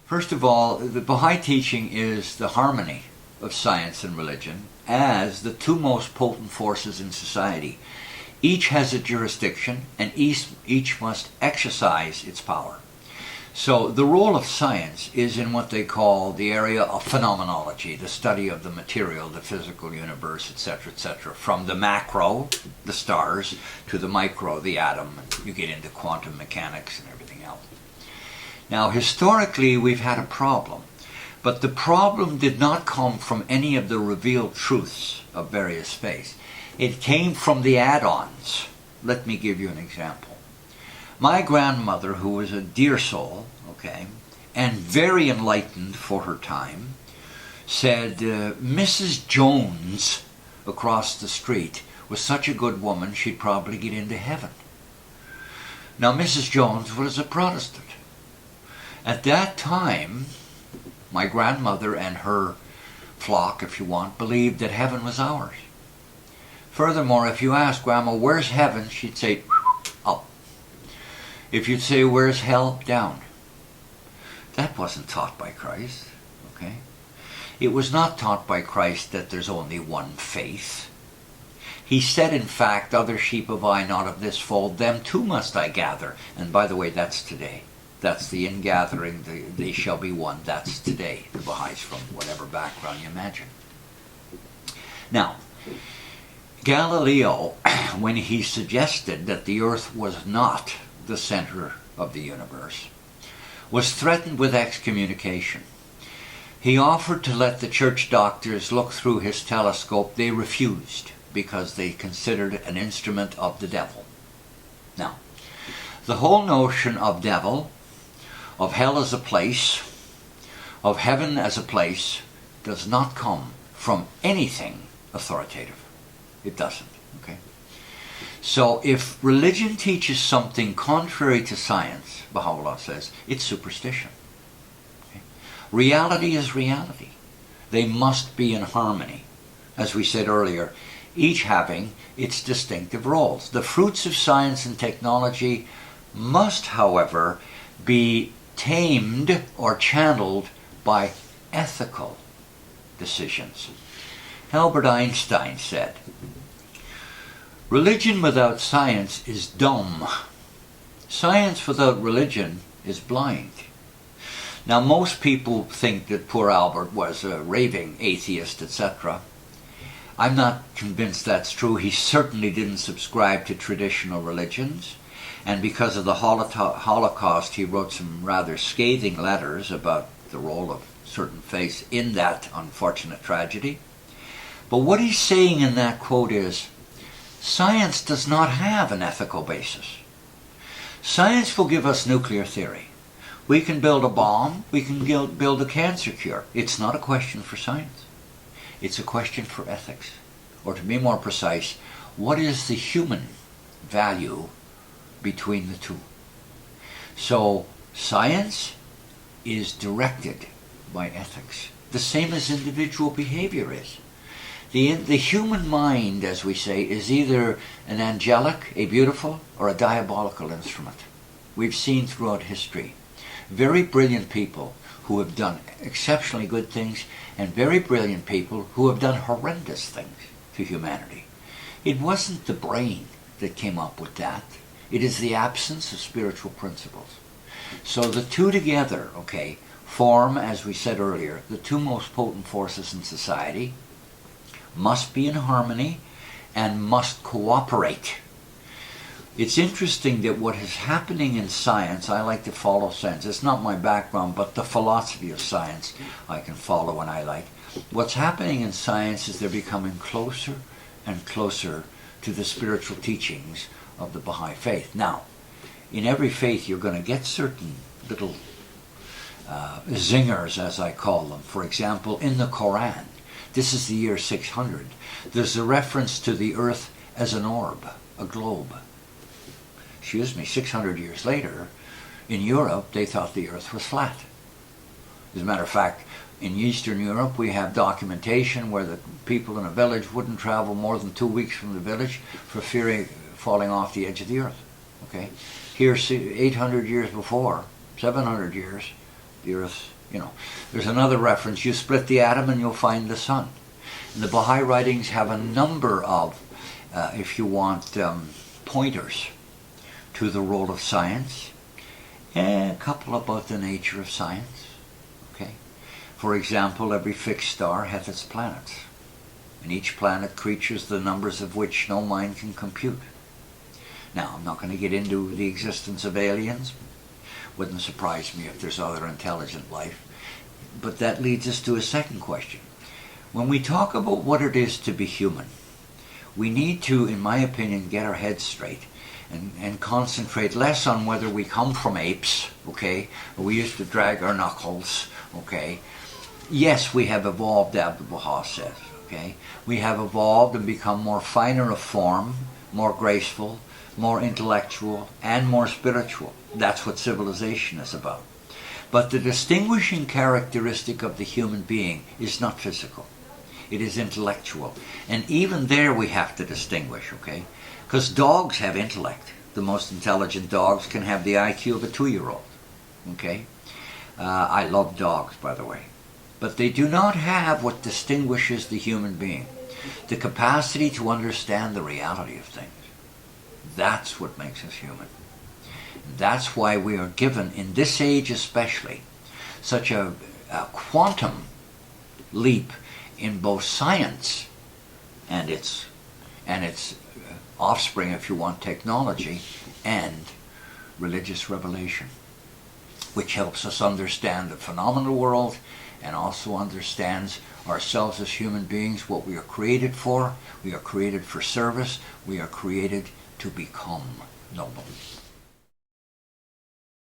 First of all, the Baha'i teaching is the harmony of science and religion as the two most potent forces in society. Each has a jurisdiction, and each must exercise its power. So the role of science is in what they call the area of phenomenology, the study of the material, the physical universe, etc., etc. From the macro, the stars, to the micro, the atom. You get into quantum mechanics and everything else. Now, historically, we've had a problem. But the problem did not come from any of the revealed truths of various faiths. It came from the add-ons. Let me give you an example. My grandmother, who was a dear soul, and very enlightened for her time, said Mrs. Jones across the street was such a good woman she'd probably get into heaven. Now, Mrs. Jones was a Protestant. At that time, my grandmother and her flock, if you want, believed that heaven was ours. Furthermore, if you ask Grandma, where's heaven? She'd say, up. If you'd say, where's hell? Down. That wasn't taught by Christ, okay? It was not taught by Christ that there's only one faith. He said, in fact, other sheep have I, not of this fold, them too must I gather. And by the way, that's today. That's the ingathering, they shall be one. That's today, the Baha'is, from whatever background you imagine. Now, Galileo, when he suggested that the earth was not the center of the universe, was threatened with excommunication. He offered to let the church doctors look through his telescope. They refused because they considered it an instrument of the devil. Now, the whole notion of devil, of hell as a place, of heaven as a place, does not come from anything authoritative. It doesn't, okay? So if religion teaches something contrary to science, Baha'u'llah says, it's superstition. Okay? Reality is reality. They must be in harmony. As we said earlier, each having its distinctive roles. The fruits of science and technology must, however, be tamed or channeled by ethical decisions. Albert Einstein said, religion without science is dumb. Science without religion is blind. Now, most people think that poor Albert was a raving atheist, etc. I'm not convinced that's true. He certainly didn't subscribe to traditional religions. And because of the Holocaust, he wrote some rather scathing letters about the role of certain faiths in that unfortunate tragedy. But what he's saying in that quote is, science does not have an ethical basis. Science will give us nuclear theory. We can build a bomb, we can build a cancer cure. It's not a question for science. It's a question for ethics. Or to be more precise, what is the human value between the two? So science is directed by ethics, the same as individual behavior is. The human mind, as we say, is either an angelic, a beautiful, or a diabolical instrument. We've seen throughout history very brilliant people who have done exceptionally good things, and very brilliant people who have done horrendous things to humanity. It wasn't the brain that came up with that. It is the absence of spiritual principles. So the two together, okay, form, as we said earlier, the two most potent forces in society, must be in harmony, and must cooperate. It's interesting that what is happening in science, I like to follow science. It's not my background, but the philosophy of science I can follow and I like. What's happening in science is they're becoming closer and closer to the spiritual teachings of the Baha'i Faith. Now, in every faith you're going to get certain little zingers, as I call them. For example, in the Quran, this is the year 600, there's a reference to the earth as an orb, a globe. 600 years later, in Europe, they thought the earth was flat. As a matter of fact, in Eastern Europe, we have documentation where the people in a village wouldn't travel more than 2 weeks from the village for fear of falling off the edge of the earth. Okay? Here, 800 years before, 700 years, the earth, you know. There's another reference, you split the atom and you'll find the sun. And the Baha'i writings have a number of, if you want, pointers to the role of science, and a couple about the nature of science. Okay. For example, every fixed star hath its planets, and each planet creatures the numbers of which no mind can compute. Now, I'm not going to get into the existence of aliens. Wouldn't surprise me if there's other intelligent life. But that leads us to a second question. When we talk about what it is to be human, we need to, in my opinion, get our heads straight and concentrate less on whether we come from apes, okay, or we used to drag our knuckles, okay. Yes, we have evolved, Abdu'l-Baha says, okay. We have evolved and become more finer of form, more graceful, more intellectual, and more spiritual. That's what civilization is about. But the distinguishing characteristic of the human being is not physical. It is intellectual. And even there we have to distinguish, okay? Because dogs have intellect. The most intelligent dogs can have the IQ of a 2-year-old, okay? I love dogs, by the way. But they do not have what distinguishes the human being. The capacity to understand the reality of things. That's what makes us human. That's why we are given, in this age especially, such a quantum leap in both science and its offspring, if you want, technology, and religious revelation, which helps us understand the phenomenal world and also understands ourselves as human beings, what we are created for. We are created for service. We are created to become noble.